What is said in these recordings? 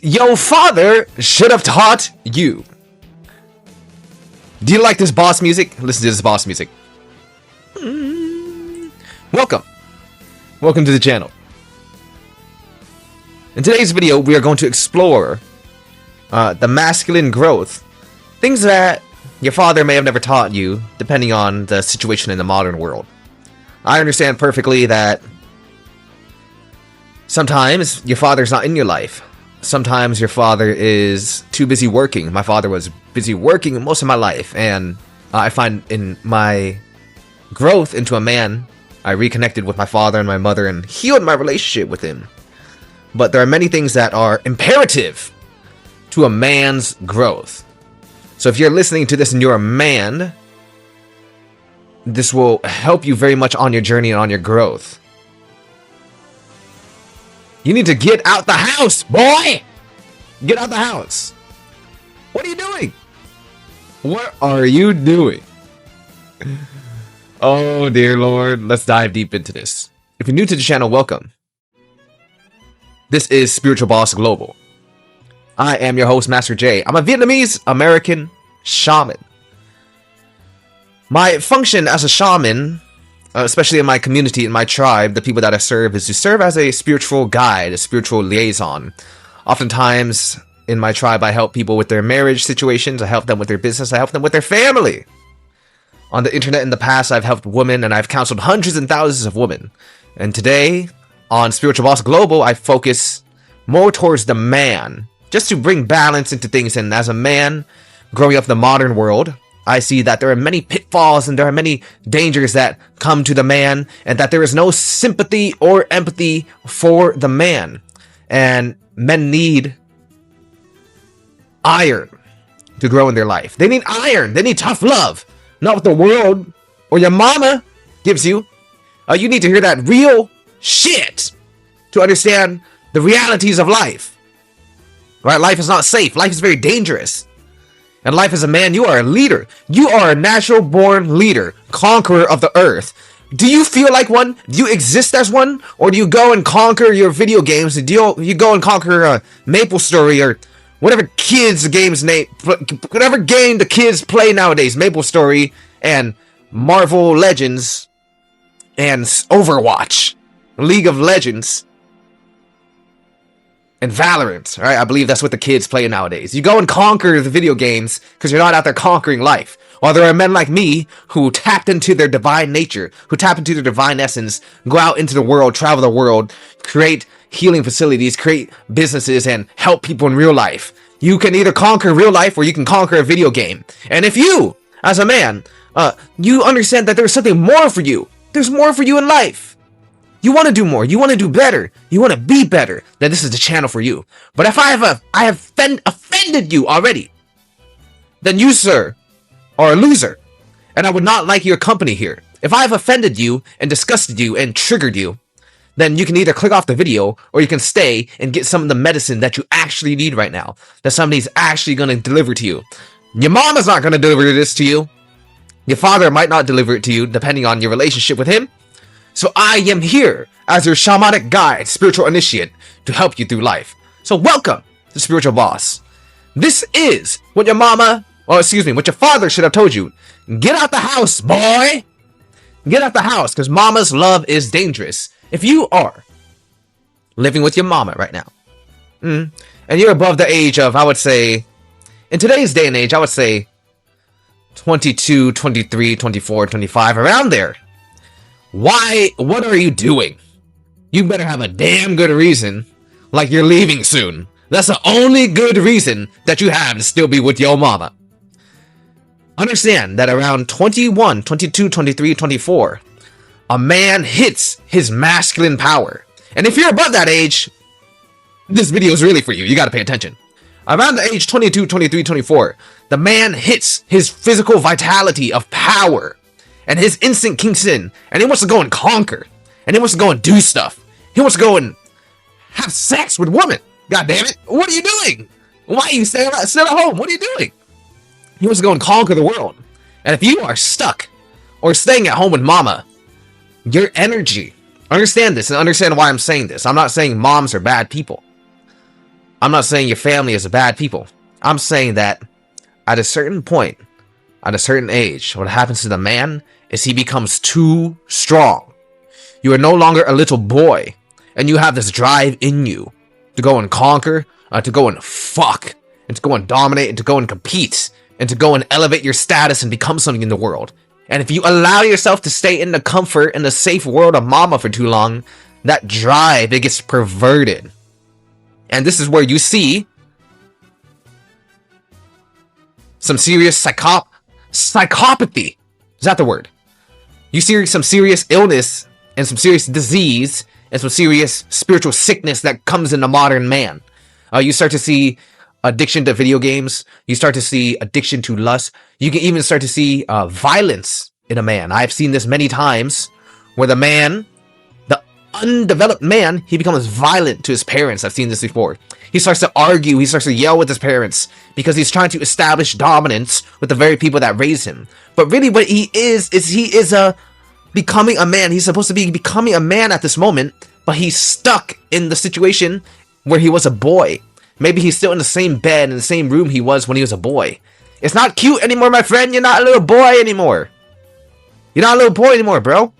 Your father should have taught you. Do you like this boss music? Listen to this boss music. Welcome. Welcome to the channel. In today's video, we are going to explore the masculine growth. Things that your father may have never taught you, depending on the situation in the modern world. I understand perfectly that sometimes your father's not in your life. Sometimes your father is too busy working. My father was busy working most of my life, and I find in my growth into a man, I reconnected with my father and my mother and healed my relationship with him. But there are many things that are imperative to a man's growth. So if you're listening to this and you're a man, this will help you very much on your journey and on your growth. You need to get out the house, boy! Get out the house. What are you doing? What are you doing? Oh, dear Lord. Let's dive deep into this. If you're new to the channel, welcome. This is Spiritual Boss Global. I am your host, Master J. I'm a Vietnamese American shaman. My function as a shaman, especially in my community, in my tribe, the people that I serve, is to serve as a spiritual guide, a spiritual liaison. Oftentimes, in my tribe, I help people with their marriage situations, I help them with their business, I help them with their family. On the internet in the past, I've helped women, and I've counseled hundreds and thousands of women. And today, on Spiritual Boss Global, I focus more towards the man, just to bring balance into things. And as a man, growing up in the modern world, I see that there are many pitfalls and there are many dangers that come to the man, and that there is no sympathy or empathy for the man. And men need iron to grow in their life. They need iron. They need tough love. Not what the world or your mama gives you. You need to hear that real shit to understand the realities of life. Right? Life is not safe. Life is very dangerous. And life as a man, you are a leader. You are a natural born leader, conqueror of the earth. Do you feel like one? Do you exist as one? Or do you go and conquer your video games? Do you go and conquer Maple Story or whatever kids games name, whatever game the kids play nowadays, Maple Story and Marvel Legends and Overwatch, League of Legends, and Valorant, right? I believe that's what the kids play nowadays. You go and conquer the video games because you're not out there conquering life. While there are men like me who tapped into their divine nature, who tap into their divine essence, go out into the world, travel the world, create healing facilities, create businesses, and help people in real life. You can either conquer real life or you can conquer a video game. And if you, as a man, you understand that there's something more for you, there's more for you in life. You want to do more. You want to do better. You want to be better. Then this is the channel for you. But if I have offended you already, then you, sir, are a loser. And I would not like your company here. If I have offended you and disgusted you and triggered you, then you can either click off the video or you can stay and get some of the medicine that you actually need right now, that somebody's actually going to deliver to you. Your mama's not going to deliver this to you. Your father might not deliver it to you, depending on your relationship with him. So I am here as your shamanic guide, spiritual initiate, to help you through life. So welcome to Spiritual Boss. This is what your mama, or excuse me, what your father should have told you. Get out the house, boy! Get out the house, because mama's love is dangerous. If you are living with your mama right now, and you're above the age of, I would say, in today's day and age, I would say 22, 23, 24, 25, around there. Why? What are you doing? You better have a damn good reason, like you're leaving soon. That's the only good reason that you have to still be with your mama. Understand that around 21, 22, 23, 24, a man hits his masculine power. And if you're above that age, this video is really for you. You got to pay attention. Around the age 22, 23, 24, the man hits his physical vitality of power. And his instinct kicks in, and he wants to go and conquer, and he wants to go and do stuff. He wants to go and have sex with women. God damn it! What are you doing? Why are you staying at home? What are you doing? He wants to go and conquer the world. And if you are stuck or staying at home with mama, your energy. Understand this and understand why I'm saying this. I'm not saying moms are bad people. I'm not saying your family is a bad people. I'm saying that at a certain point, at a certain age, what happens to the man is he becomes too strong. You are no longer a little boy, and you have this drive in you to go and conquer, to go and fuck, and to go and dominate, and to go and compete, and to go and elevate your status and become something in the world. And if you allow yourself to stay in the comfort and the safe world of mama for too long, that drive, it gets perverted. And this is where you see some serious psychopathy. Is that the word? You see some serious illness and some serious disease and some serious spiritual sickness that comes in the modern man. You start to see addiction to video games. You start to see addiction to lust. You can even start to see violence in a man. I've seen this many times where the man, the undeveloped man, he becomes violent to his parents. I've seen this before. He starts to argue. He starts to yell with his parents because he's trying to establish dominance with the very people that raised him. But really what he is becoming a man. He's supposed to be becoming a man at this moment, but he's stuck in the situation where he was a boy. Maybe he's still in the same bed, in the same room he was when he was a boy. It's not cute anymore, my friend. You're not a little boy anymore. You're not a little boy anymore, bro.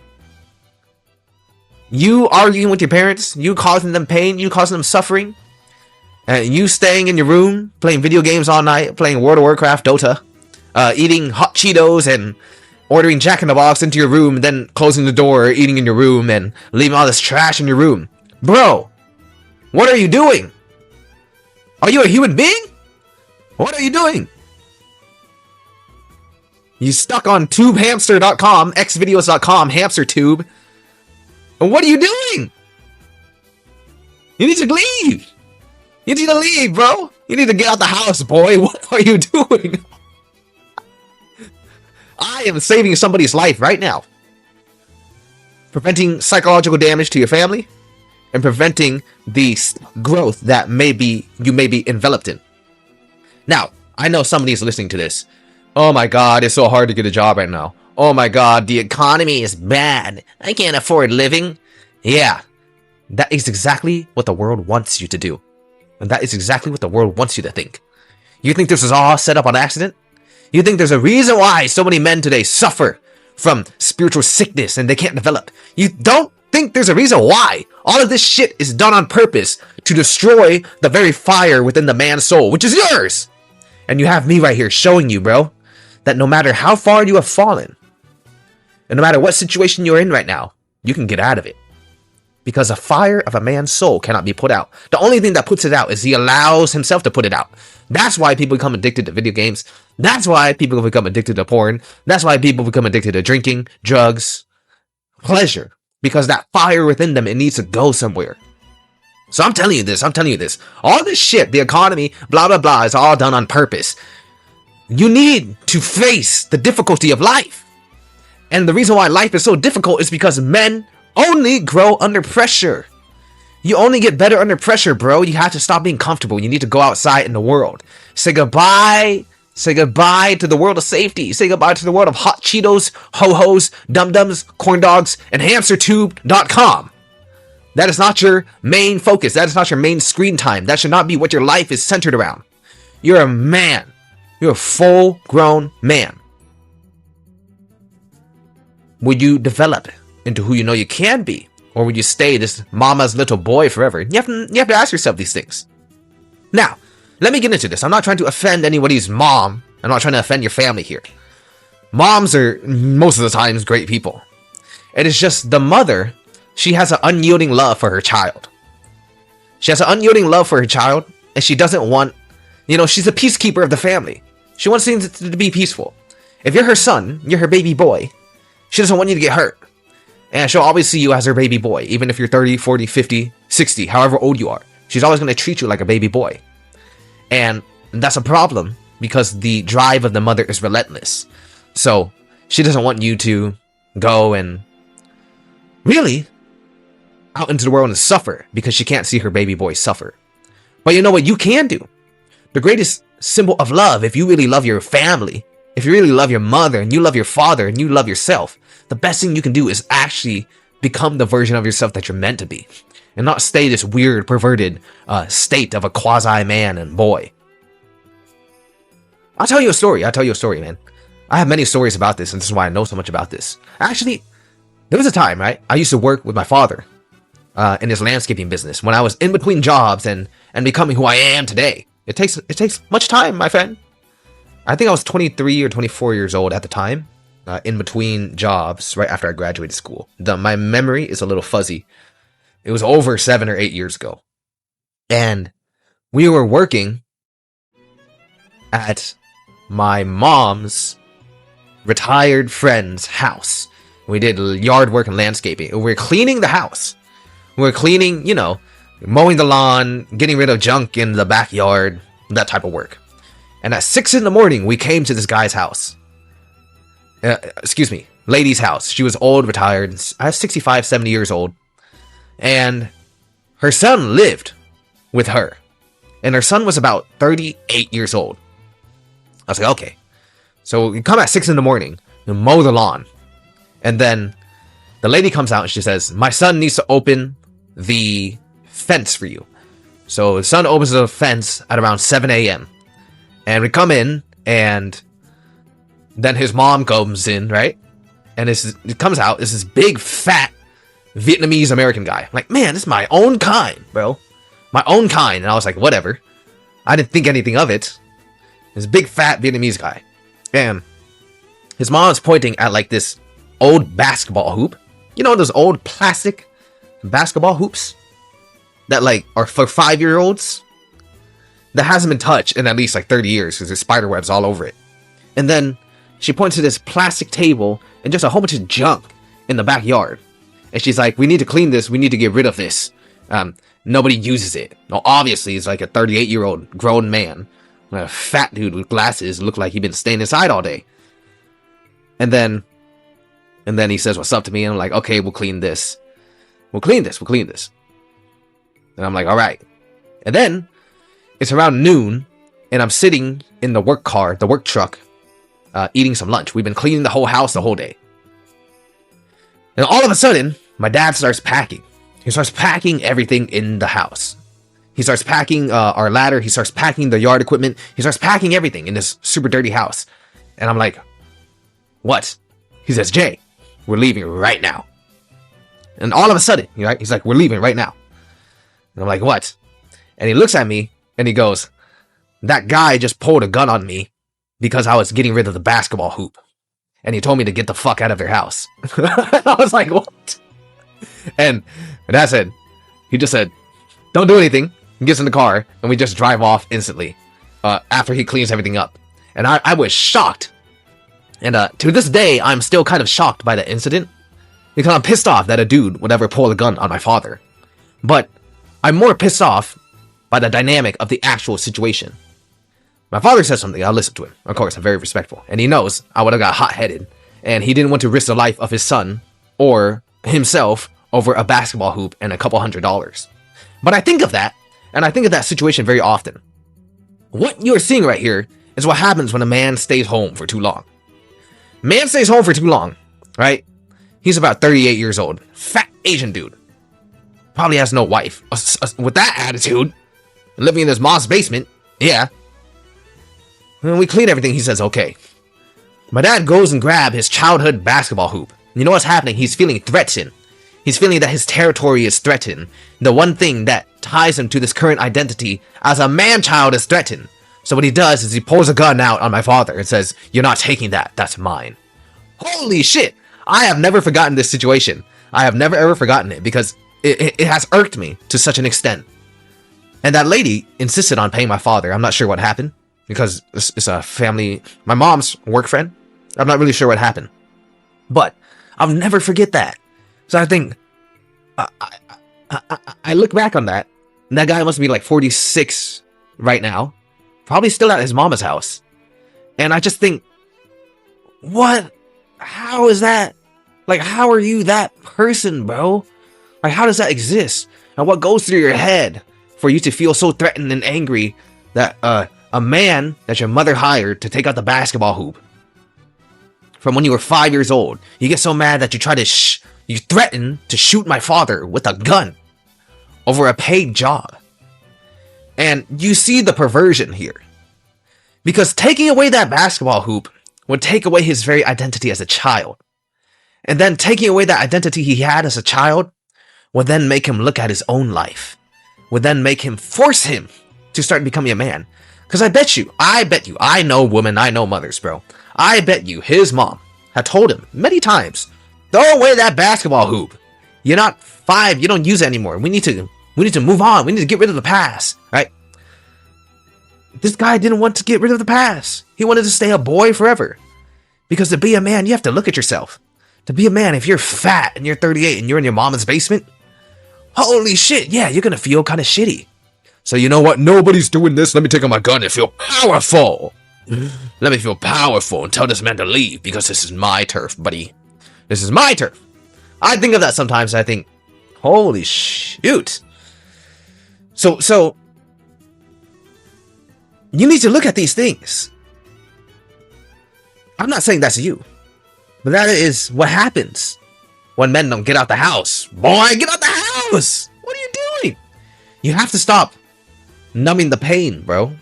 You arguing with your parents, you causing them pain, you causing them suffering, and you staying in your room, playing video games all night, playing World of Warcraft, Dota, eating hot Cheetos and ordering Jack in the Box into your room, and then closing the door, eating in your room, and leaving all this trash in your room. Bro, what are you doing? Are you a human being? What are you doing? You stuck on tubehamster.com, xvideos.com, hamster tube. And what are you doing? You need to leave. You need to leave, bro. You need to get out the house, boy. What are you doing? I am saving somebody's life right now. Preventing psychological damage to your family and preventing the growth that you may be enveloped in. Now, I know somebody's listening to this. Oh my God, it's so hard to get a job right now. Oh my God, the economy is bad. I can't afford living. Yeah, that is exactly what the world wants you to do. And that is exactly what the world wants you to think. You think this is all set up on accident? You think there's a reason why so many men today suffer from spiritual sickness and they can't develop? You don't think there's a reason why? All of this shit is done on purpose to destroy the very fire within the man's soul, which is yours. And you have me right here showing you, bro, that no matter how far you have fallen, and no matter what situation you're in right now, you can get out of it. Because the fire of a man's soul cannot be put out. The only thing that puts it out is he allows himself to put it out. That's why people become addicted to video games. That's why people become addicted to porn. That's why people become addicted to drinking, drugs, pleasure. Because that fire within them, it needs to go somewhere. So I'm telling you this. All this shit, the economy, blah, blah, blah, is all done on purpose. You need to face the difficulty of life. And the reason why life is so difficult is because men only grow under pressure. You only get better under pressure, bro. You have to stop being comfortable. You need to go outside in the world. Say goodbye. Say goodbye to the world of safety. Say goodbye to the world of hot Cheetos, ho-hos, dum-dums, corn dogs, and hamstertube.com. That is not your main focus. That is not your main screen time. That should not be what your life is centered around. You're a man. You're a full-grown man. Would you develop into who you know you can be? Or would you stay this mama's little boy forever? You have to ask yourself these things. Now, let me get into this. I'm not trying to offend anybody's mom. I'm not trying to offend your family here. Moms are, most of the times, great people. It is just the mother, she has an unyielding love for her child. She has an unyielding love for her child, and she doesn't want, she's a peacekeeper of the family. She wants things to be peaceful. If you're her son, you're her baby boy, she doesn't want you to get hurt. And she'll always see you as her baby boy, even if you're 30, 40, 50, 60, however old you are. She's always going to treat you like a baby boy. And that's a problem because the drive of the mother is relentless. So she doesn't want you to go and really out into the world and suffer because she can't see her baby boy suffer. But you know what you can do? The greatest symbol of love, if you really love your family, if you really love your mother and you love your father and you love yourself, the best thing you can do is actually become the version of yourself that you're meant to be. and not stay this weird, perverted state of a quasi-man and boy. I'll tell you a story, man. I have many stories about this, and this is why I know so much about this. Actually, there was a time, right? I used to work with my father in his landscaping business when I was in between jobs and becoming who I am today. It takes much time, my friend. I think I was 23 or 24 years old at the time, in between jobs, right after I graduated school. My memory is a little fuzzy. It was over 7 or 8 years ago. And we were working at my mom's retired friend's house. We did yard work and landscaping. We were cleaning the house. We were cleaning, mowing the lawn, getting rid of junk in the backyard, that type of work. And at 6 in the morning, we came to this guy's house. Lady's house. She was old, retired. I was 65, 70 years old. And her son lived with her. And her son was about 38 years old. I was like, okay. So we come at 6 in the morning and mow the lawn. And then the lady comes out and she says, my son needs to open the fence for you. So the son opens the fence at around 7 a.m. And we come in, and then his mom comes in, right? And it comes out, it's this big, fat Vietnamese American guy. I'm like, man, this is my own kind, bro. My own kind. And I was like, whatever. I didn't think anything of it. This big, fat Vietnamese guy. And his mom's pointing at like this old basketball hoop. You know those old plastic basketball hoops that like are for 5-year-olds? That hasn't been touched in at least like 30 years because there's spider webs all over it. And then she points to this plastic table and just a whole bunch of junk in the backyard. And she's like, we need to clean this. We need to get rid of this. Nobody uses it. Well, obviously, it's like a 38-year-old grown man. A fat dude with glasses. Looked like he'd been staying inside all day. And then he says, what's up to me? And I'm like, okay, we'll clean this. We'll clean this. And I'm like, all right. And then it's around noon, and I'm sitting in the work truck, eating some lunch. We've been cleaning the whole house the whole day. And all of a sudden, my dad starts packing. He starts packing everything in the house. He starts packing our ladder. He starts packing the yard equipment. He starts packing everything in this super dirty house. And I'm like, what? He says, Jay, we're leaving right now. And all of a sudden, he's like, we're leaving right now. And I'm like, what? And he looks at me and he goes, that guy just pulled a gun on me because I was getting rid of the basketball hoop. And he told me to get the fuck out of their house. I was like, what? And that said, he just said, don't do anything. He gets in the car and we just drive off instantly after he cleans everything up. And I was shocked. And to this day, I'm still kind of shocked by that incident because I'm pissed off that a dude would ever pull a gun on my father. But I'm more pissed off by the dynamic of the actual situation. My father says something, I'll listen to him. Of course, I'm very respectful. And he knows I would have got hot-headed. And he didn't want to risk the life of his son or himself over a basketball hoop and a couple $100. But I think of that, and I think of that situation very often. What you're seeing right here is what happens when a man stays home for too long. Man stays home for too long, right? He's about 38 years old. Fat Asian dude. Probably has no wife. With that attitude, living in his mom's basement, yeah. When we clean everything, he says, okay. My dad goes and grabs his childhood basketball hoop. You know what's happening? He's feeling threatened. He's feeling that his territory is threatened. The one thing that ties him to this current identity as a man-child is threatened. So what he does is he pulls a gun out on my father and says, you're not taking that. That's mine. Holy shit. I have never forgotten this situation. I have never ever forgotten it because it has irked me to such an extent. And that lady insisted on paying my father. I'm not sure what happened because it's a family, my mom's work friend. I'm not really sure what happened. But I'll never forget that. So I think, I look back on that, and that guy must be like 46 right now. Probably still at his mama's house. And I just think, what? How is that? Like, how are you that person, bro? Like, how does that exist? And what goes through your head for you to feel so threatened and angry that a man that your mother hired to take out the basketball hoop from when you were 5 years old, you get so mad that you try to you threaten to shoot my father with a gun. over a paid job. And you see the perversion here. Because taking away that basketball hoop would take away his very identity as a child. And then taking away that identity he had as a child would then make him look at his own life. Would then make him, force him to start becoming a man. Because I bet you, I know women, I know mothers, bro. I bet you his mom had told him many times, throw away that basketball hoop. You're not 5, you don't use it anymore. We need to move on. We need to get rid of the past, right? This guy didn't want to get rid of the past. He wanted to stay a boy forever. Because to be a man, you have to look at yourself. To be a man, if you're fat and you're 38 and you're in your mama's basement, holy shit, yeah, you're gonna feel kind of shitty. So you know what? Nobody's doing this. Let me take out my gun and feel powerful. Let me feel powerful and tell this man to leave because this is my turf, buddy. This is my turf. I think of that sometimes. I think, holy shoot. So you need to look at these things. I'm not saying that's you, but that is what happens when men don't get out the house. Boy, get out the house! What are you doing? You have to stop numbing the pain, bro.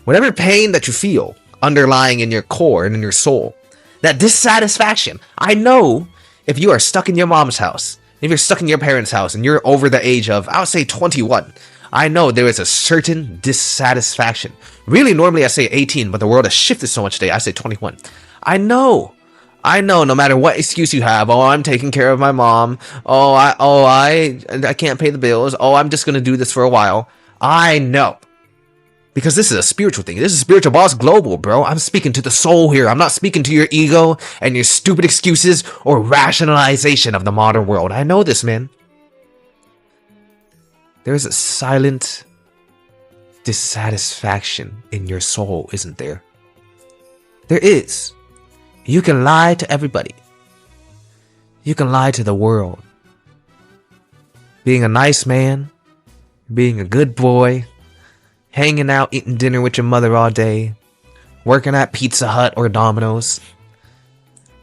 Whatever pain that you feel underlying in your core and in your soul, that dissatisfaction. I know if you are stuck in your mom's house, if you're stuck in your parents' house and you're over the age of, I would say 21, I know there is a certain dissatisfaction. Really, normally I say 18, but the world has shifted so much today, I say 21. I know, no matter what excuse you have, oh, I'm taking care of my mom, I can't pay the bills, oh, I'm just gonna do this for a while. I know. Because this is a spiritual thing. This is Spiritual Boss Global, bro. I'm speaking to the soul here. I'm not speaking to your ego and your stupid excuses or rationalization of the modern world. I know this, man. There's a silent dissatisfaction in your soul, isn't there? There is. You can lie to everybody. You can lie to the world. Being a nice man, being a good boy, hanging out, eating dinner with your mother all day, working at Pizza Hut or Domino's.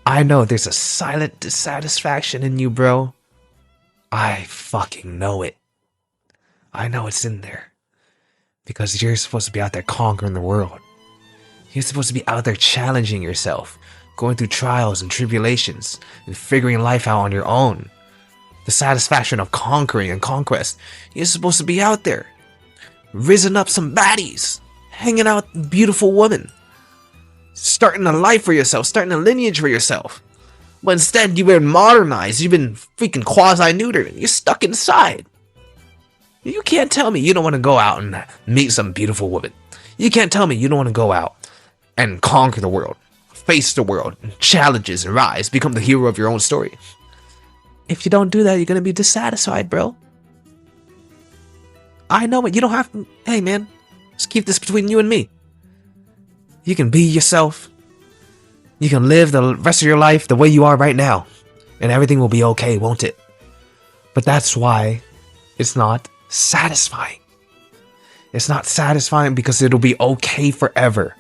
I know there's a silent dissatisfaction in you, bro. I fucking know it. I know it's in there. Because you're supposed to be out there conquering the world. You're supposed to be out there challenging yourself, going through trials and tribulations, and figuring life out on your own. The satisfaction of conquering and conquest. You're supposed to be out there, risen up some baddies, hanging out with beautiful women, starting a life for yourself, starting a lineage for yourself. But instead, you've been modernized, you've been freaking quasi-neutered, and you're stuck inside. You can't tell me you don't want to go out and meet some beautiful woman. You can't tell me you don't want to go out and conquer the world, face the world, and challenges and rise, become the hero of your own story. If you don't do that, you're going to be dissatisfied, bro. I know it. You don't have to. Hey, man, just keep this between you and me. You can be yourself. You can live the rest of your life the way you are right now. And everything will be okay, won't it? But that's why it's not satisfying. It's not satisfying because it'll be okay forever.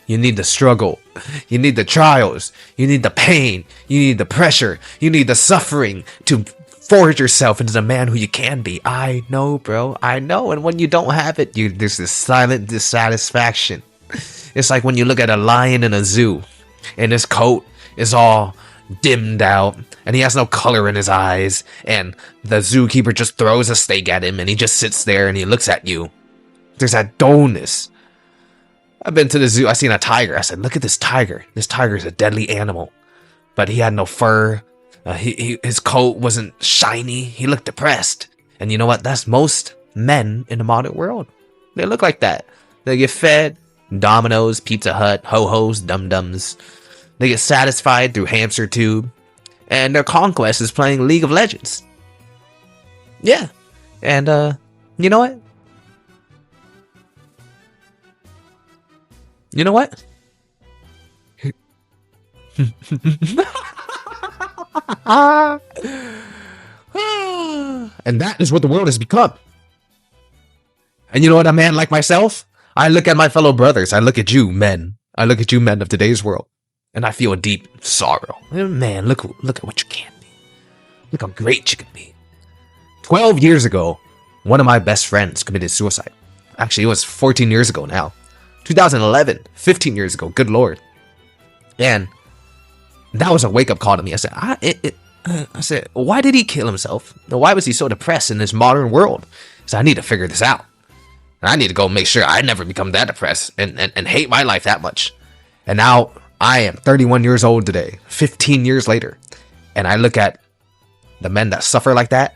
You need the struggle. You need the trials. You need the pain. You need the pressure. You need the suffering to forge yourself into the man who you can be. I know, bro. I know. And when you don't have it, there's this silent dissatisfaction. It's like when you look at a lion in a zoo and his coat is all dimmed out and he has no color in his eyes and the zookeeper just throws a steak at him and he just sits there and he looks at you. There's that dullness. I've been to the zoo. I seen a tiger. I said, look at this tiger. This tiger is a deadly animal. But he had no fur. His coat wasn't shiny. He looked depressed. And you know what? That's most men in the modern world. They look like that. They get fed. Domino's, Pizza Hut, ho-hos, dum-dums. They get satisfied through hamster tube. And their conquest is playing League of Legends. Yeah. And, you know what? You know what? And that is what the world has become. And you know what, a man like myself? I look at my fellow brothers. I look at you, men. I look at you, men of today's world. And I feel a deep sorrow. Man, look at what you can be. Look how great you can be. 12 years ago, one of my best friends committed suicide. Actually, it was 14 years ago now. 2011, 15 years ago, good lord. And that was a wake-up call to me. I said, why did he kill himself? Why was he so depressed in this modern world? So I need to figure this out. And I need to go make sure I never become that depressed and hate my life that much. And now I am 31 years old today, 15 years later. And I look at the men that suffer like that,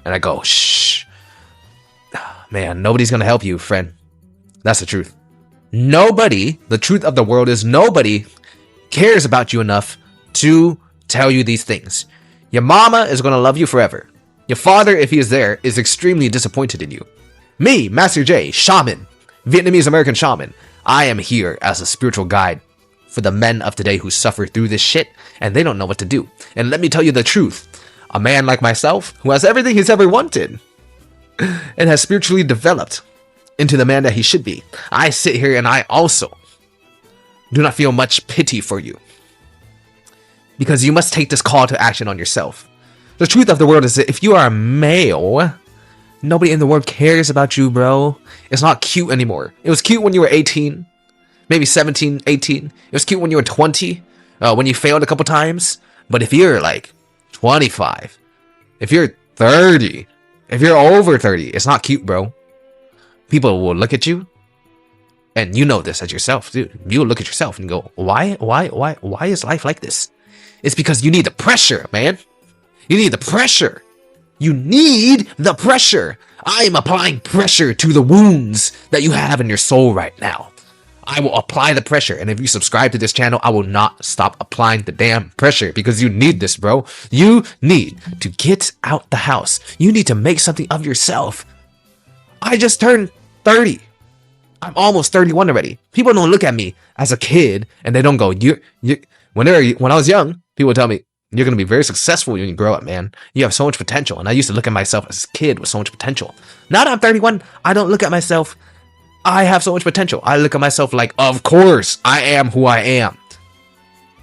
and I go, shh. Man, nobody's going to help you, friend. That's the truth. Nobody, the truth of the world is nobody cares about you enough to tell you these things. Your mama is going to love you forever. Your father, if he is there, is extremely disappointed in you. Me, Master J, shaman, Vietnamese American shaman, I am here as a spiritual guide for the men of today who suffer through this shit and they don't know what to do. And let me tell you the truth. A man like myself, who has everything he's ever wanted and has spiritually developed into the man that he should be, I sit here and I also do not feel much pity for you. Because you must take this call to action on yourself. The truth of the world is that if you are a male, nobody in the world cares about you, bro. It's not cute anymore. It was cute when you were 18, maybe 17, 18. It was cute when you were 20, when you failed a couple times. But if you're like 25, if you're 30, if you're over 30, it's not cute, bro. People will look at you, and you know this as yourself, dude. You'll look at yourself and go, why is life like this? It's because you need the pressure, man. You need the pressure. You need the pressure. I am applying pressure to the wounds that you have in your soul right now. I will apply the pressure. And if you subscribe to this channel, I will not stop applying the damn pressure because you need this, bro. You need to get out the house. You need to make something of yourself. I just turned 30. I'm almost 31 already. People don't look at me as a kid and they don't go, when I was young, people would tell me, you're going to be very successful when you grow up, man. You have so much potential. And I used to look at myself as a kid with so much potential. Now that I'm 31, I don't look at myself, I have so much potential. I look at myself like, of course, I am who I am.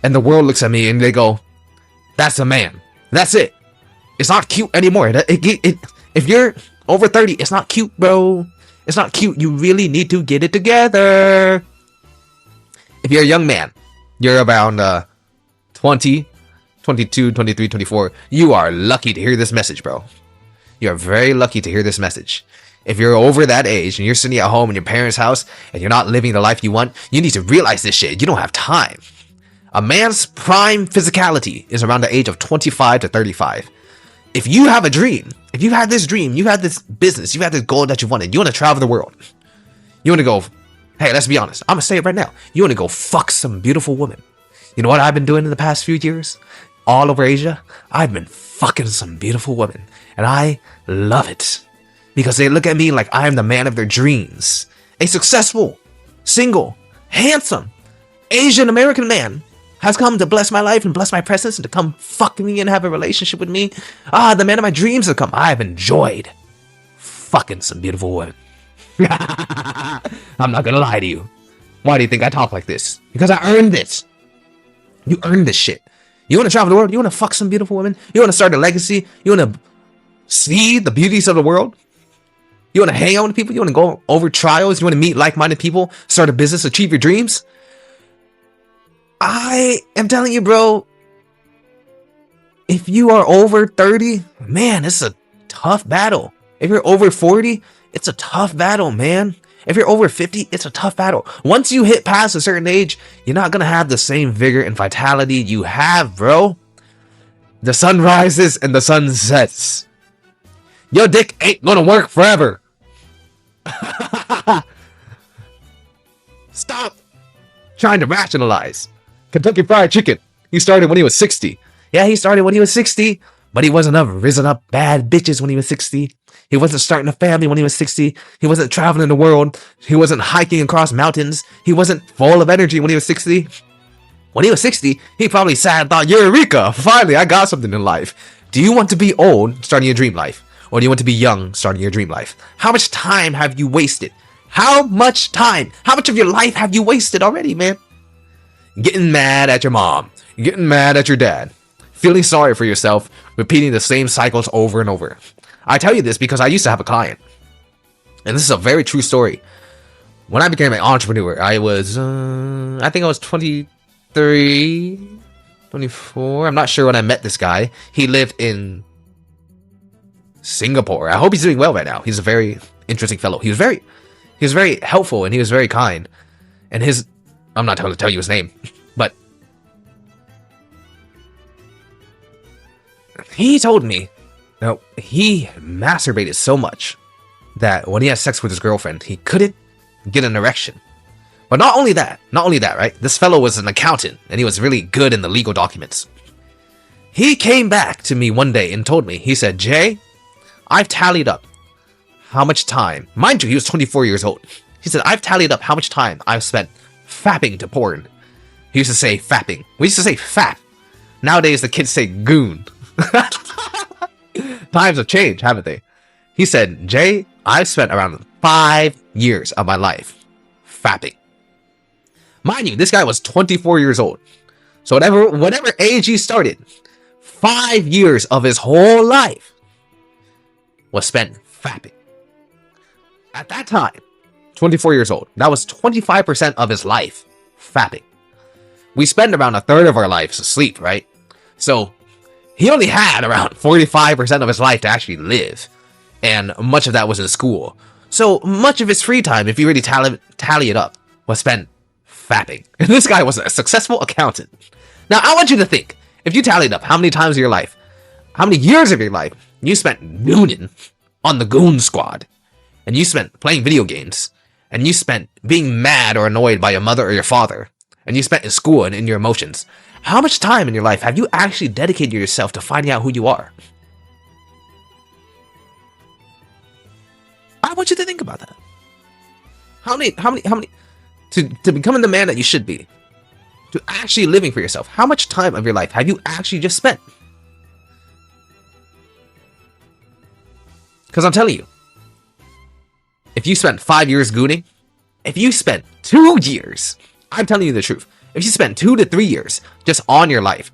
And the world looks at me and they go, that's a man. That's it. It's not cute anymore. If you're over 30, it's not cute, bro. It's not cute. You really need to get it together. If you're a young man, you're around 20, 22, 23, 24, you are lucky to hear this message, bro. You're very lucky to hear this message. If you're over that age and you're sitting at home in your parents' house and you're not living the life you want, you need to realize this shit. You don't have time. A man's prime physicality is around the age of 25 to 35. If you have a dream, if you had this dream, you had this business, you had this goal that you wanted, you want to travel the world. You want to go, hey, let's be honest. I'm going to say it right now. You want to go fuck some beautiful woman. You know what I've been doing in the past few years? All over Asia, I've been fucking some beautiful women. And I love it. Because they look at me like I am the man of their dreams. A successful, single, handsome, Asian American man has come to bless my life and bless my presence and to come fuck me and have a relationship with me. The man of my dreams have come. I've enjoyed fucking some beautiful women. I'm not gonna lie to you. Why do you think I talk like this? Because I earned this. You earned this shit. You want to travel the world? You want to fuck some beautiful women? You want to start a legacy? You want to see the beauties of the world? You want to hang out with people? You want to go over trials? You want to meet like-minded people? Start a business? Achieve your dreams? I am telling you, bro, if you are over 30, man, it's a tough battle. If you're over 40, it's a tough battle, man. If you're over 50, it's a tough battle. Once you hit past a certain age, you're not going to have the same vigor and vitality you have, bro. The sun rises and the sun sets. Your dick ain't going to work forever. Stop trying to rationalize. Kentucky Fried Chicken. He started when he was 60. Yeah, he started when he was 60, but he wasn't risen up bad bitches when he was 60. He wasn't starting a family when he was 60. He wasn't traveling the world. He wasn't hiking across mountains. He wasn't full of energy when he was 60. When he was 60, he probably sat and thought, Eureka, finally, I got something in life. Do you want to be old, starting your dream life? Or do you want to be young, starting your dream life? How much time have you wasted? How much time? How much of your life have you wasted already, man? Getting mad at your mom. Getting mad at your dad. Feeling sorry for yourself. Repeating the same cycles over and over. I tell you this because I used to have a client, and this is a very true story. When I became an entrepreneur, I was, I think I was 23, 24. I'm not sure when I met this guy. He lived in Singapore. I hope he's doing well right now. He's a very interesting fellow. He was very helpful, and he was very kind. And I'm not going to tell you his name, but he told me, he masturbated so much that when he had sex with his girlfriend, he couldn't get an erection. But not only that, right? This fellow was an accountant, and he was really good in the legal documents. He came back to me one day and told me, he said, Jay, I've tallied up how much time, mind you, he was 24 years old. He said, I've tallied up how much time I've spent fapping to porn. He used to say fapping. We used to say fap. Nowadays, the kids say goon. Times have changed, haven't they? He said, Jay, I've spent around 5 years of my life fapping. Mind you, this guy was 24 years old. So whatever age he started, 5 years of his whole life was spent fapping. At that time, 24 years old, that was 25% of his life fapping. We spend around a third of our lives asleep, right? So he only had around 45% of his life to actually live. And much of that was in school. So much of his free time, if you really tally it up, was spent fapping. And this guy was a successful accountant. Now, I want you to think, if you tallied up how many times of your life, how many years of your life you spent gooning on the goon squad, and you spent playing video games, and you spent being mad or annoyed by your mother or your father, and you spent in school and in your emotions, how much time in your life have you actually dedicated yourself to finding out who you are? I want you to think about that. How many, to becoming the man that you should be, to actually living for yourself, how much time of your life have you actually just spent? Because I'm telling you, if you spent 5 years gooning, if you spent 2 years, I'm telling you the truth, if you spent 2 to 3 years just on your life,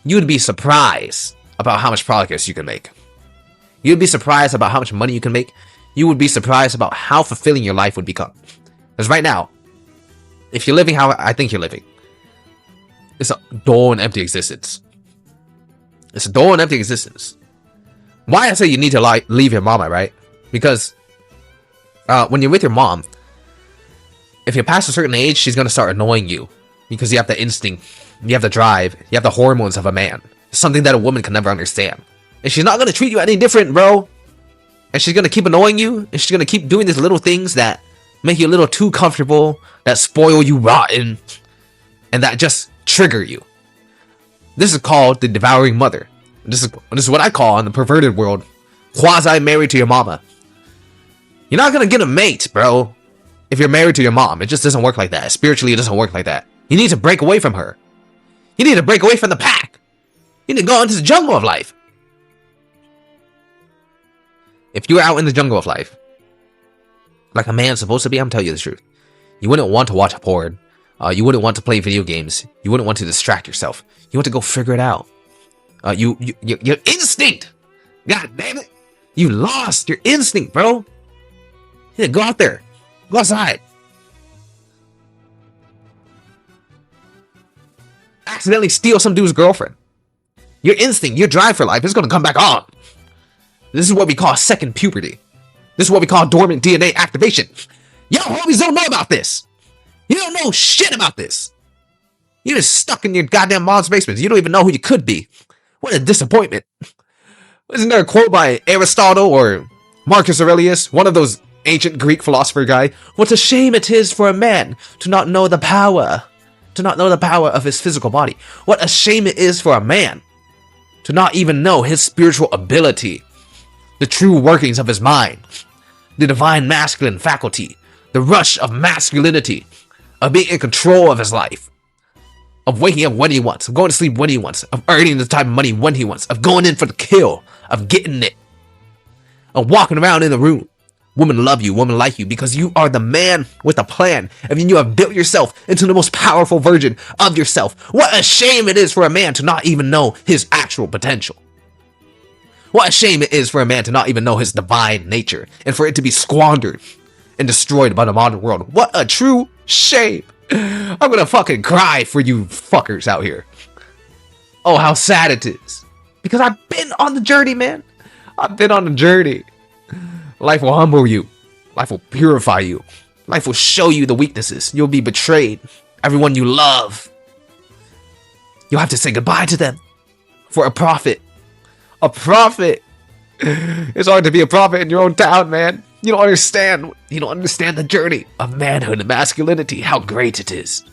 you would be surprised about how much progress you can make. You'd be surprised about how much money you can make. You would be surprised about how fulfilling your life would become. Because right now, if you're living how I think you're living, it's a dull and empty existence. It's a dull and empty existence. Why I say you need to leave your mama, right? Because when you're with your mom, if you're past a certain age, she's going to start annoying you. Because you have the instinct, you have the drive, you have the hormones of a man. Something that a woman can never understand. And she's not going to treat you any different, bro. And she's going to keep annoying you. And she's going to keep doing these little things that make you a little too comfortable, that spoil you rotten, and that just trigger you. This is called the devouring mother. This is what I call in the perverted world, quasi-married to your mama. You're not going to get a mate, bro, if you're married to your mom. It just doesn't work like that. Spiritually, it doesn't work like that. You need to break away from her. You need to break away from the pack. You need to go into the jungle of life. If you were out in the jungle of life, like a man's supposed to be, I'm telling you the truth, you wouldn't want to watch a porn. You wouldn't want to play video games. You wouldn't want to distract yourself. You want to go figure it out. Your instinct. God damn it. You lost your instinct, bro. Yeah, go out there. Go outside. Accidentally steal some dude's girlfriend. Your instinct, your drive for life is going to come back on. This is what we call second puberty. This is what we call dormant DNA activation. Y'all homies don't know about this. You don't know shit about this. You're just stuck in your goddamn mom's basement. You don't even know who you could be. What a disappointment. Isn't there a quote by Aristotle or Marcus Aurelius, one of those ancient Greek philosopher guy? What a shame it is for a man to not know the power of his physical body. What a shame it is for a man to not even know his spiritual ability, the true workings of his mind, the divine masculine faculty, the rush of masculinity, of being in control of his life, of waking up when he wants, of going to sleep when he wants, of earning the type of money when he wants, of going in for the kill, of getting it, of walking around in the room. Women love you, women like you, because you are the man with a plan. I mean, you have built yourself into the most powerful version of yourself. What a shame it is for a man to not even know his actual potential. What a shame it is for a man to not even know his divine nature, and for it to be squandered and destroyed by the modern world. What a true shame. I'm gonna fucking cry for you fuckers out here. Oh, how sad it is. Because I've been on the journey, man. I've been on the journey. Life will humble you. Life will purify you. Life will show you the weaknesses. You'll be betrayed. Everyone you love, you'll have to say goodbye to them for a prophet. A prophet. It's hard to be a prophet in your own town, man. You don't understand. You don't understand the journey of manhood and masculinity. How great it is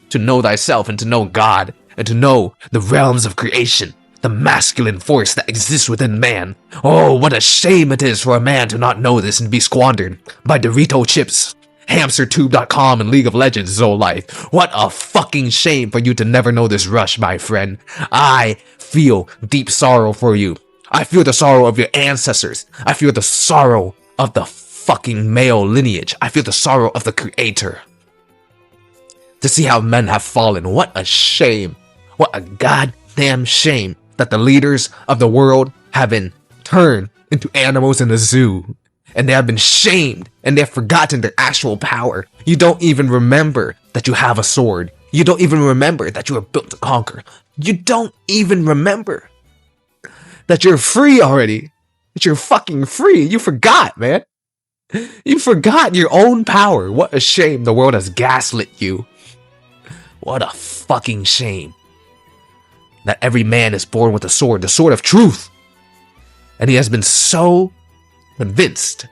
to know thyself and to know God and to know the realms of creation, the masculine force that exists within man. Oh, what a shame it is for a man to not know this and be squandered by Dorito chips, HamsterTube.com, and League of Legends his whole life. What a fucking shame for you to never know this rush, my friend. I feel deep sorrow for you. I feel the sorrow of your ancestors. I feel the sorrow of the fucking male lineage. I feel the sorrow of the creator. To see how men have fallen. What a shame. What a goddamn shame that the leaders of the world have been turned into animals in a zoo. And they have been shamed, and they have forgotten their actual power. You don't even remember that you have a sword. You don't even remember that you are built to conquer. You don't even remember that you're free already. That you're fucking free. You forgot, man. You forgot your own power. What a shame the world has gaslit you. What a fucking shame that every man is born with a sword, the sword of truth. And he has been so convinced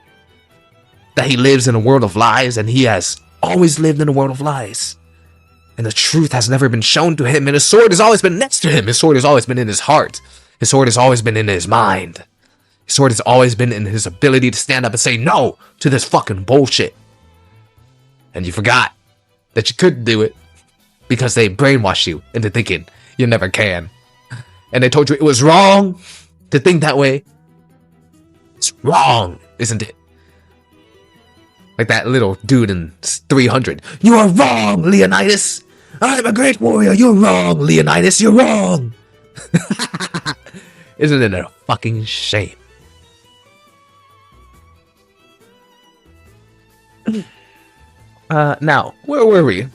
that he lives in a world of lies, and he has always lived in a world of lies. And the truth has never been shown to him, and his sword has always been next to him. His sword has always been in his heart. His sword has always been in his mind. His sword has always been in his ability to stand up and say no to this fucking bullshit. And you forgot that you couldn't do it because they brainwashed you into thinking you never can. And they told you it was wrong to think that way. It's wrong, isn't it? Like that little dude in 300. You are wrong, Leonidas. I'm a great warrior. You're wrong, Leonidas. You're wrong. Isn't it a fucking shame? Now, where were we?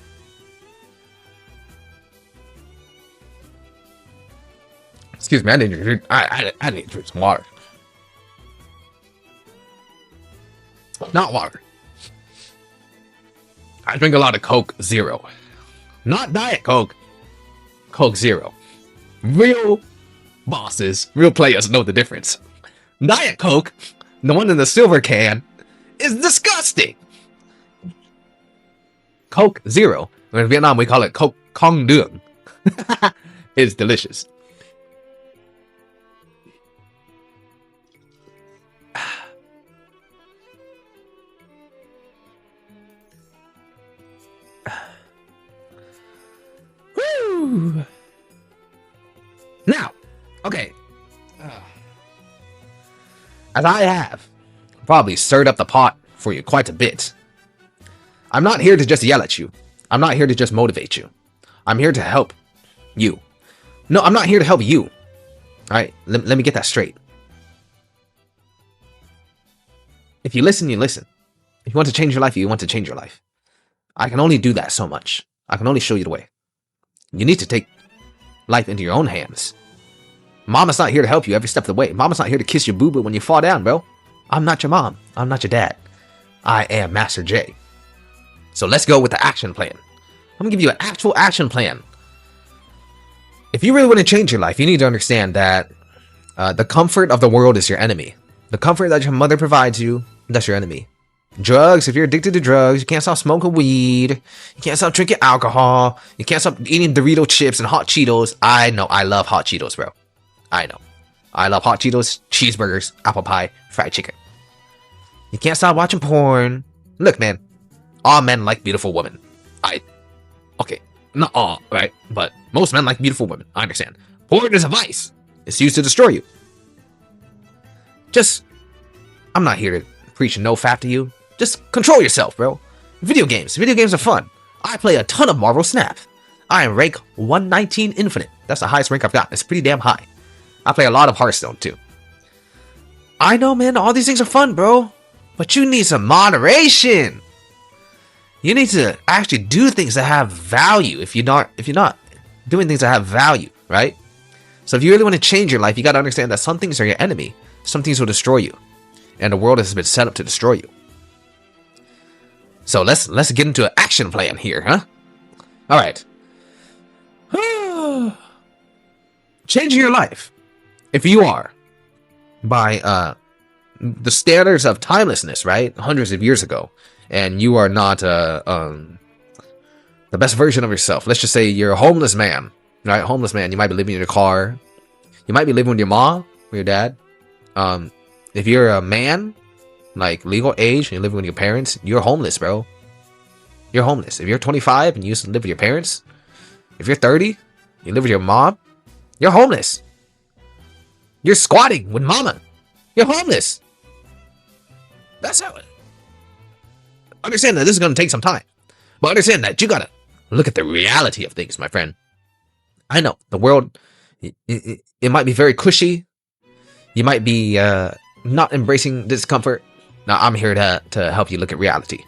Excuse me, I need to drink. I need to drink some water. Not water. I drink a lot of Coke Zero. Not Diet Coke. Coke Zero. Real bosses, real players know the difference. Diet Coke, the one in the silver can, is disgusting. Coke Zero, in Vietnam we call it Coke Kong Duong, is delicious. Woo! Now, okay, as I have probably stirred up the pot for you quite a bit, I'm not here to just yell at you. I'm not here to just motivate you. I'm here to help you. No, I'm not here to help you. All right, let me get that straight. If you listen, you listen. If you want to change your life, you want to change your life. I can only do that so much. I can only show you the way. You need to take life into your own hands. Mama's not here to help you every step of the way. Mama's not here to kiss your boo-boo when you fall down, bro. I'm not your mom. I'm not your dad. I am Master J. So let's go with the action plan. I'm gonna give you an actual action plan. If you really want to change your life, you need to understand that the comfort of the world is your enemy. The comfort that your mother provides you, that's your enemy. Drugs, if you're addicted to drugs, you can't stop smoking weed, you can't stop drinking alcohol, you can't stop eating Dorito chips and hot Cheetos. I know, I love hot Cheetos, bro. I know. I love hot Cheetos, cheeseburgers, apple pie, fried chicken. You can't stop watching porn. Look, man, all men like beautiful women. Okay, not all, right? But most men like beautiful women. I understand. Porn is a vice. It's used to destroy you. I'm not here to preach no fat to you. Just control yourself, bro. Video games are fun. I play a ton of Marvel Snap. I am rank 119 Infinite. That's the highest rank I've got. It's pretty damn high. I play a lot of Hearthstone too. I know, man, all these things are fun, bro. But you need some moderation. You need to actually do things that have value. If you're not doing things that have value, right? So if you really want to change your life, you got to understand that some things are your enemy. Some things will destroy you. And the world has been set up to destroy you. So let's get into an action plan here, huh? All right. Changing your life. If you are, by the standards of timelessness, right? Hundreds of years ago, and you are not the best version of yourself. Let's just say you're a homeless man, right? Homeless man. You might be living in your car. You might be living with your mom or your dad. If you're a man, like legal age, and you're living with your parents, you're homeless, bro. You're homeless. If you're 25 and you used to live with your parents, if you're 30, you live with your mom, you're homeless. You're squatting with mama. You're homeless. That's how it. Understand that this is going to take some time. But understand that you got to look at the reality of things, my friend. I know the world, it might be very cushy. You might be not embracing discomfort. Now, I'm here to help you look at reality.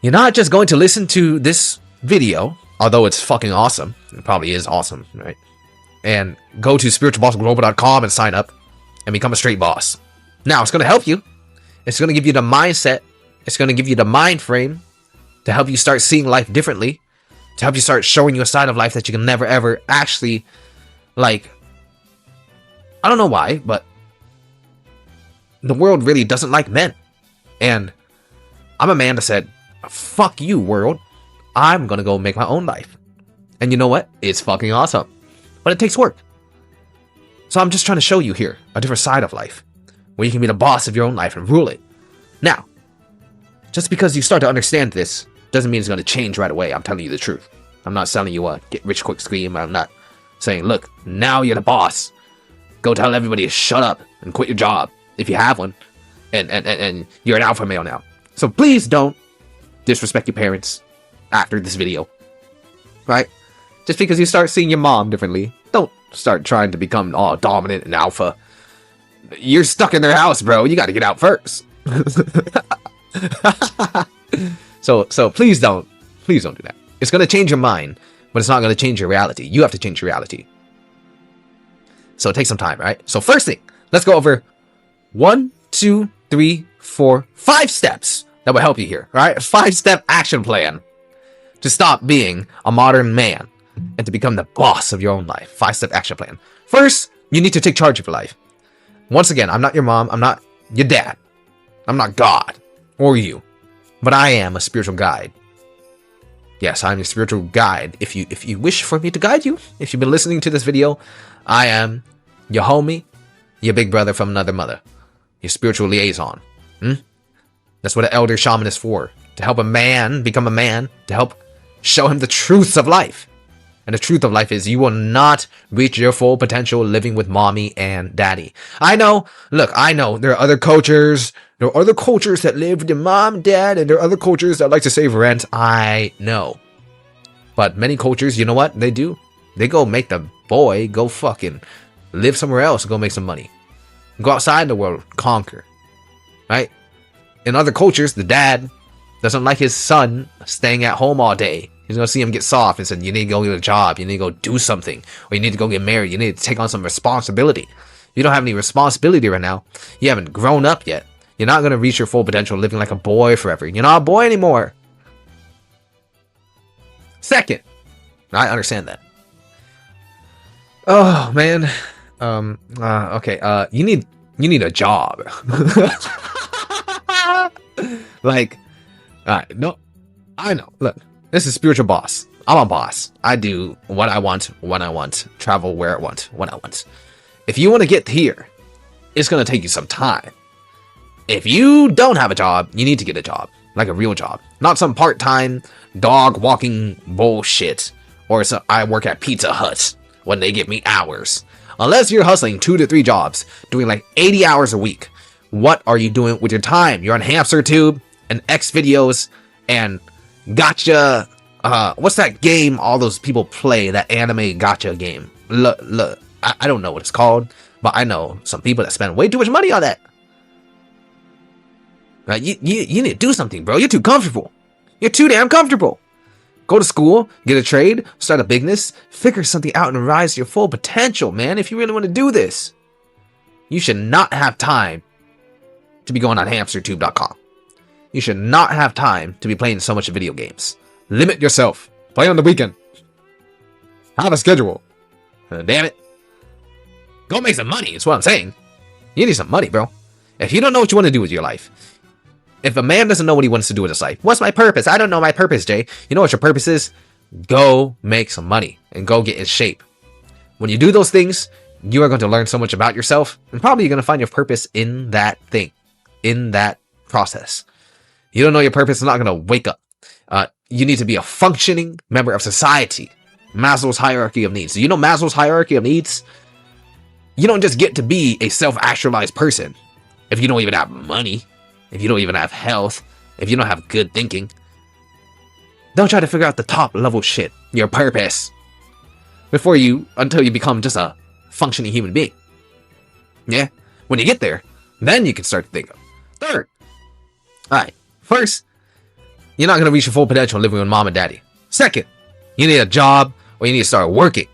You're not just going to listen to this video, although it's fucking awesome. It probably is awesome, right? And go to spiritualbossglobal.com and sign up and become a straight boss. Now, it's going to help you. It's going to give you the mindset. It's going to give you the mind frame to help you start seeing life differently, to help you start showing you a side of life that you can never, ever actually, like, I don't know why, but the world really doesn't like men. And I'm a man that said, fuck you, world. I'm going to go make my own life. And you know what? It's fucking awesome. But it takes work. So I'm just trying to show you here a different side of life, where you can be the boss of your own life and rule it. Now, just because you start to understand this doesn't mean it's going to change right away. I'm telling you the truth. I'm not selling you a get rich quick scheme. I'm not saying, look, now you're the boss. Go tell everybody to shut up and quit your job if you have one. And you're an alpha male now. So please don't disrespect your parents after this video. Right? Just because you start seeing your mom differently, don't start trying to become all dominant and alpha. You're stuck in their house, bro. You got to get out first. So please don't do that. It's going to change your mind, but it's not going to change your reality. You have to change your reality. So take some time, right? So first thing, let's go over 1, 2, 3, 4, 5 steps that will help you here, right? A 5-step action plan to stop being a modern man and to become the boss of your own life. 5-step action plan. First, you need to take charge of your life. Once again, I'm not your mom. I'm not your dad. I'm not God or you, but I am a spiritual guide. Yes, I'm your spiritual guide. If you wish for me to guide you, if you've been listening to this video, I am your homie, your big brother from another mother, your spiritual liaison. That's what an elder shaman is for. To help a man become a man, to help show him the truths of life. And the truth of life is you will not reach your full potential living with mommy and daddy. I know, look, I know there are other cultures. There are other cultures that live with your mom and dad, and there are other cultures that like to save rent. I know. But many cultures, you know what they do? They go make the boy go fucking live somewhere else and go make some money. Go outside the world, conquer. Right? In other cultures, the dad doesn't like his son staying at home all day. He's going to see him get soft and said, you need to go get a job. You need to go do something. Or you need to go get married. You need to take on some responsibility. You don't have any responsibility right now. You haven't grown up yet. You're not going to reach your full potential living like a boy forever. You're not a boy anymore. Second, I understand that. Oh, man. Okay. You need a job. Like, no, I know. Look. This is spiritual boss. I'm a boss. I do what I want, when I want, travel where I want, when I want. If you want to get here, it's going to take you some time. If you don't have a job, you need to get a job. Like a real job. Not some part-time, dog-walking bullshit. Or some, I work at Pizza Hut when they give me hours. Unless you're hustling 2 to 3 jobs, doing like 80 hours a week. What are you doing with your time? You're on Hamster Tube and X videos and gotcha. What's that game all those people play? That anime gotcha game. Look, I don't know what it's called, But I know some people that spend way too much money on that. Right? You need to do something, bro. You're too comfortable. You're too damn comfortable. Go to school, get a trade, start a business, figure something out and rise to your full potential, man. If you really want to do this, you should not have time to be going on hamstertube.com. You should not have time to be playing so much video games. Limit yourself. Play on the weekend. Have a schedule. Damn it. Go make some money, is what I'm saying. You need some money, bro. If you don't know what you want to do with your life, if a man doesn't know what he wants to do with his life, what's my purpose? I don't know my purpose, Jay. You know what your purpose is? Go make some money and go get in shape. When you do those things, you are going to learn so much about yourself, and probably you're going to find your purpose in that thing, in that process. You don't know your purpose, it's not going to wake up. You need to be a functioning member of society. Maslow's hierarchy of needs. Do you know Maslow's hierarchy of needs? You don't just get to be a self-actualized person if you don't even have money, if you don't even have health, if you don't have good thinking. Don't try to figure out the top level shit, your purpose, until you become just a functioning human being. Yeah? When you get there, then you can start to think of. Third. Alright. First, you're not going to reach your full potential living with mom and daddy. Second, you need a job or you need to start working.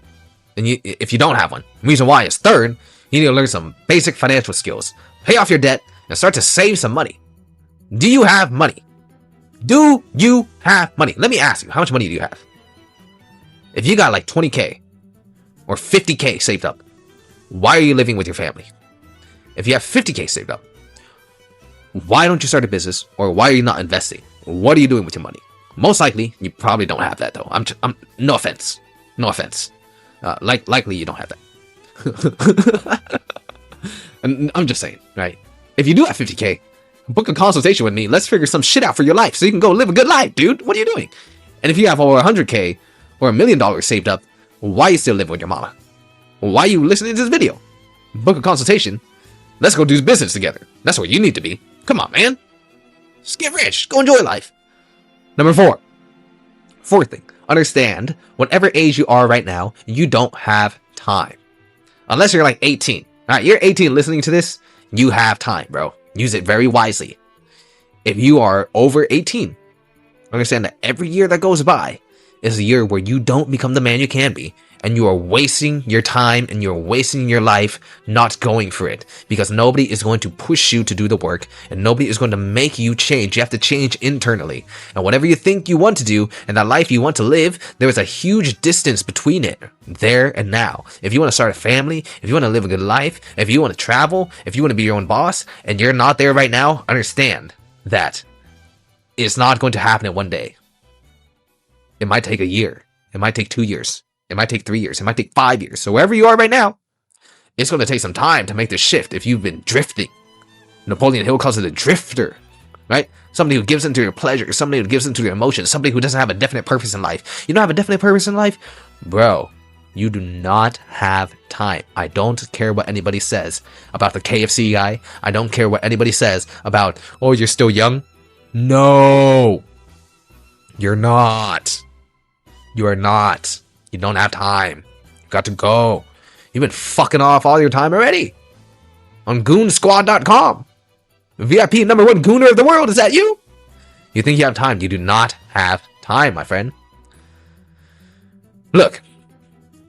And if you don't have one. The reason why is third, you need to learn some basic financial skills. Pay off your debt and start to save some money. Do you have money? Do you have money? Let me ask you, how much money do you have? If you got like 20K or 50K saved up, why are you living with your family? If you have 50K saved up, why don't you start a business, or why are you not investing? What are you doing with your money? Most likely, you probably don't have that though. No offense. Likely you don't have that. And I'm just saying, right? If you do have 50K, book a consultation with me. Let's figure some shit out for your life so you can go live a good life, dude. What are you doing? And if you have over 100K or $1 million saved up, why are you still living with your mama? Why are you listening to this video? Book a consultation. Let's go do business together. That's where you need to be. Come on, man. Just get rich. Go enjoy life. Number 4. Fourth thing. Understand, whatever age you are right now, you don't have time. Unless you're like 18. Alright, you're 18 listening to this, you have time, bro. Use it very wisely. If you are over 18, understand that every year that goes by is a year where you don't become the man you can be, and you are wasting your time and you're wasting your life not going for it, because nobody is going to push you to do the work and nobody is going to make you change. You have to change internally, and whatever you think you want to do and that life you want to live, there is a huge distance between it, there and now. If you want to start a family, if you want to live a good life, if you want to travel, if you want to be your own boss and you're not there right now, understand that it's not going to happen in one day. It might take a year. It might take 2 years. It might take 3 years. It might take 5 years. So wherever you are right now, it's going to take some time to make the shift if you've been drifting. Napoleon Hill calls it a drifter, right? Somebody who gives into your pleasure, somebody who gives into your emotions, somebody who doesn't have a definite purpose in life. You don't have a definite purpose in life? Bro, you do not have time. I don't care what anybody says about the KFC guy. I don't care what anybody says about, oh, you're still young. No, you're not. You are not. You don't have time. You got to go. You've been fucking off all your time already. On goonsquad.com. VIP #1 gooner of the world. Is that you? You think you have time? You do not have time, my friend. Look.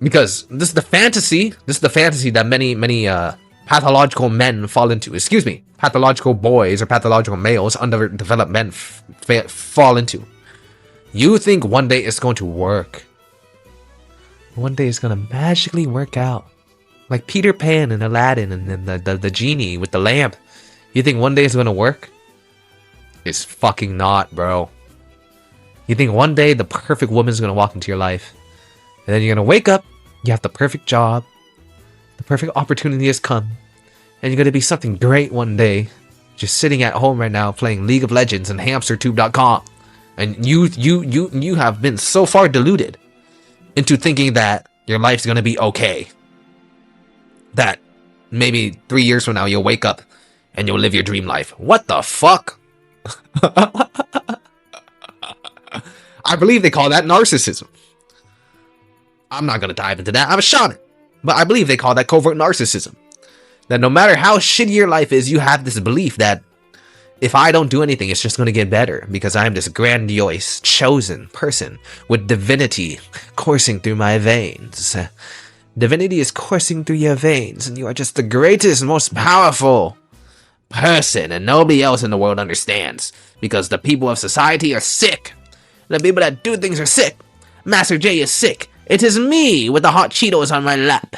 Because this is the fantasy. This is the fantasy that many pathological men fall into. Excuse me. Pathological boys or pathological males, underdeveloped men fall into. You think one day it's going to work. One day it's gonna magically work out. Like Peter Pan and Aladdin and then the genie with the lamp. You think one day it's gonna work? It's fucking not, bro. You think one day the perfect woman's gonna walk into your life. And then you're gonna wake up, you have the perfect job, the perfect opportunity has come, and you're gonna be something great one day. Just sitting at home right now playing League of Legends and hamstertube.com. And you have been so far deluded into thinking that your life's gonna be okay. That maybe 3 years from now you'll wake up and you'll live your dream life. What the fuck? I believe they call that narcissism. I'm not gonna dive into that. I'm a shaman. But I believe they call that covert narcissism. That no matter how shitty your life is, you have this belief that if I don't do anything, it's just going to get better because I am this grandiose, chosen person with divinity coursing through my veins. Divinity is coursing through your veins, and you are just the greatest, most powerful person, and nobody else in the world understands because the people of society are sick. The people that do things are sick. Master J is sick. It is me with the hot Cheetos on my lap,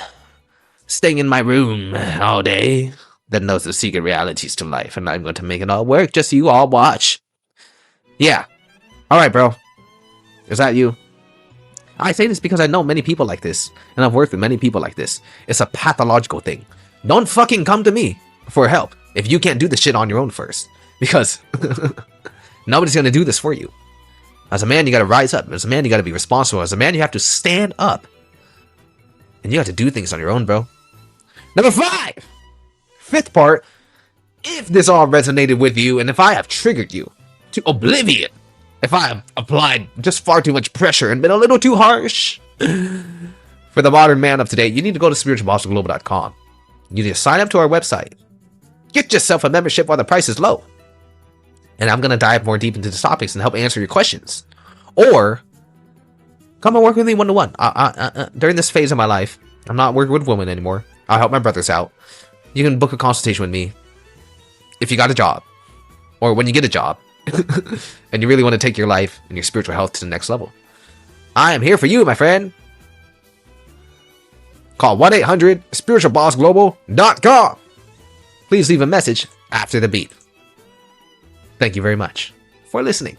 staying in my room all day, that knows the secret realities to life, and I'm going to make it all work just so you all watch. Yeah. Alright, bro. Is that you? I say this because I know many people like this, and I've worked with many people like this. It's a pathological thing. Don't fucking come to me for help if you can't do this shit on your own first, because nobody's going to do this for you. As a man, you got to rise up. As a man, you got to be responsible. As a man, you have to stand up, and you have to do things on your own, bro. Number 5! Fifth part, if this all resonated with you, and if I have triggered you to oblivion, if I have applied just far too much pressure and been a little too harsh for the modern man of today, you need to go to spiritualbossglobal.com. You need to sign up to our website. Get yourself a membership while the price is low. And I'm going to dive more deep into the topics and help answer your questions. Or come and work with me one-to-one. During this phase of my life, I'm not working with women anymore. I'll help my brothers out. You can book a consultation with me if you got a job, or when you get a job, and you really want to take your life and your spiritual health to the next level. I am here for you, my friend. Call 1-800-SpiritualBossGlobal.com. Please leave a message after the beep. Thank you very much for listening.